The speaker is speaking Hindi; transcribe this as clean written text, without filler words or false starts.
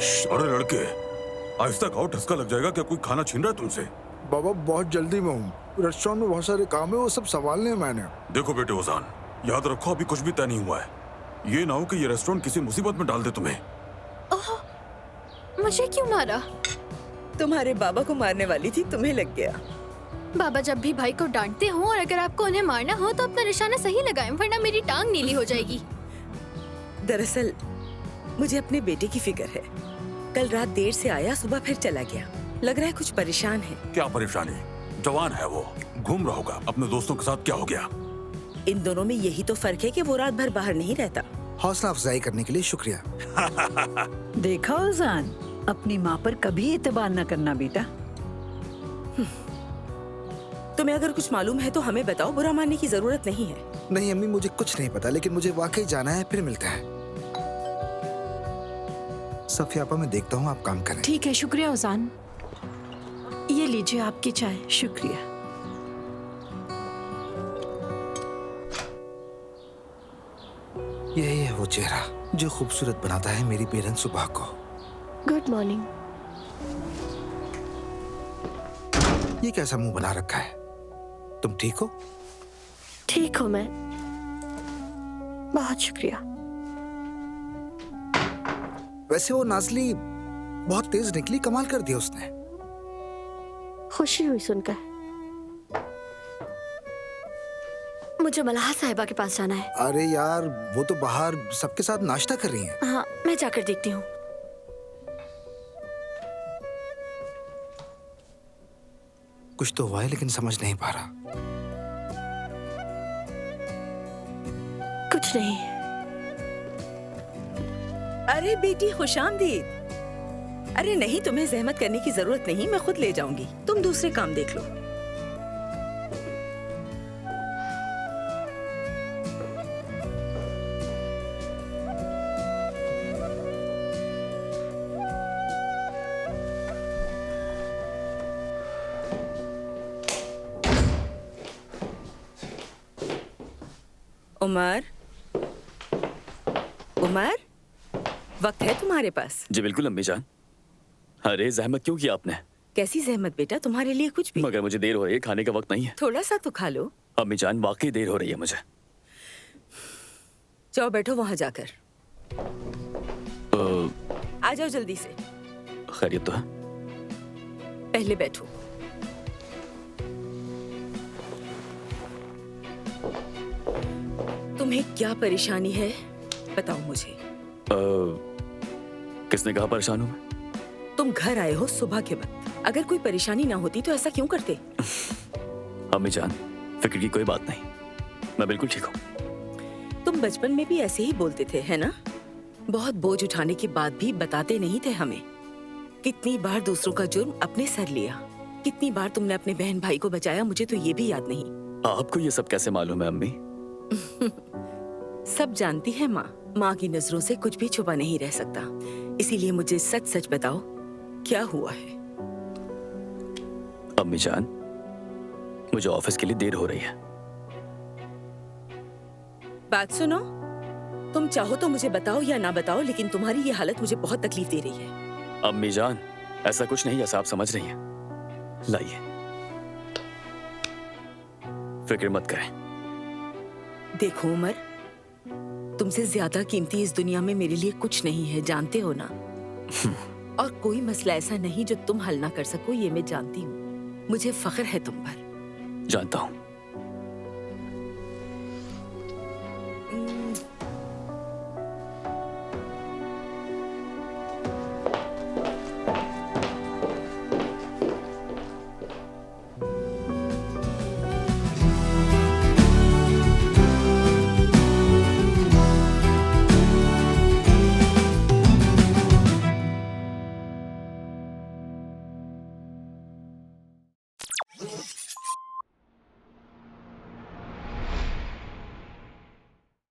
अरे लड़के, आहिस्ता खाओ, ठसका लग जाएगा। क्या कोई खाना छीन रहा है तुमसे? बाबा बहुत जल्दी में हूँ, रेस्टोरेंट में बहुत सारे काम है, वो सब संभालने हैं मैंने। देखो बेटे ओजान, याद रखो अभी कुछ भी तय नहीं हुआ है। ये ना हो कि ये रेस्टोरेंट किसी मुसीबत में डाल दे तुम्हें। ओह, मुझे क्यों मारा? तुम्हारे बाबा को मारने वाली थी, तुम्हें लग गया। बाबा जब भी भाई को डांटते हो और अगर आपको उन्हें मारना हो तो अपना निशाना सही लगाएं, वरना मेरी टांग नीली हो जाएगी। दरअसल मुझे अपने बेटे की फिक्र है। कल रात देर से आया, सुबह फिर चला गया। लग रहा है कुछ परेशान है। क्या परेशानी? जवान है वो, घूम रहा होगा अपने दोस्तों के साथ। क्या हो गया? इन दोनों में यही तो फर्क है कि वो रात भर बाहर नहीं रहता। हौसला अफजाई करने के लिए शुक्रिया। देखा ओजान, अपनी माँ पर कभी एतबार न करना बेटा। तुम्हें अगर कुछ मालूम है तो हमें बताओ, बुरा मानने की जरूरत नहीं है। नहीं अम्मी, मुझे कुछ नहीं पता, लेकिन मुझे वाकई जाना है, फिर मिलते हैं। सफियापा, मैं देखता हूँ, आप काम करें। ठीक है, शुक्रिया ओजान। ये लीजिए आपकी चाय। शुक्रिया। यही है वो चेहरा जो खूबसूरत बनाता है मेरी बेरंग सुबह को। Good morning. ये कैसा मुंह बना रखा है? तुम ठीक हो? ठीक हूँ मैं, बहुत शुक्रिया। वैसे वो नाजली बहुत तेज निकली, कमाल कर दिया उसने। खुशी हुई सुनकर। मुझे मलाहा साहिबा के पास जाना है। अरे यार, वो तो बाहर सबके साथ नाश्ता कर रही हैं। हाँ, मैं जाकर देखती हूँ। कुछ तो हुआ है लेकिन समझ नहीं पा रहा। कुछ नहीं। अरे बेटी, खुशामदीद। अरे नहीं, तुम्हें जहमत करने की जरूरत नहीं, मैं खुद ले जाऊंगी। तुम दूसरे काम देख लो। उमर, उमर, वक्त है तुम्हारे पास? जी बिल्कुल अम्मी जान। अरे जहमत क्यों किया आपने? कैसी जहमत बेटा, तुम्हारे लिए कुछ भी। मगर मुझे देर हो रही है, खाने का वक्त नहीं है। थोड़ा सा तो खा लो। अम्मी जान वाकई देर हो रही है मुझे। जाओ बैठो वहां जाकर। आ जाओ जल्दी से। खैरियत तो है? पहले बैठो। तुम्हें क्या परेशानी है, बताओ मुझे। किसने कहा परेशान हूं मैं? तुम घर आए हो सुबह के वक्त, अगर कोई परेशानी ना होती तो ऐसा क्यों करते? अम्मी जान, फिक्र की कोई बात नहीं, मैं बिल्कुल ठीक हूँ। तुम बचपन में भी ऐसे ही बोलते थे, है ना? बहुत बोझ उठाने के बाद भी बताते नहीं थे हमें। कितनी बार दूसरों का जुर्म अपने सर लिया, कितनी बार तुमने अपने बहन भाई को बचाया, मुझे तो ये भी याद नहीं। आपको ये सब कैसे मालूम है अम्मी? सब जानती है माँ। माँ की नजरों से कुछ भी छुपा नहीं रह सकता, इसीलिए मुझे सच सच बताओ, क्या हुआ है? अम्मी जान, मुझे ऑफिस के लिए देर हो रही है। बात सुनो, तुम चाहो तो मुझे बताओ या ना बताओ, लेकिन तुम्हारी ये हालत मुझे बहुत तकलीफ दे रही है। अम्मी जान, ऐसा कुछ नहीं जैसा आप समझ रही हैं। लाइए, फिक्र मत करें। देखो उमर, तुमसे ज्यादा कीमती इस दुनिया में मेरे लिए कुछ नहीं है, जानते हो ना? और कोई मसला ऐसा नहीं जो तुम हल ना कर सको, ये मैं जानती हूँ। मुझे फख्र है तुम पर। जानता हूँ।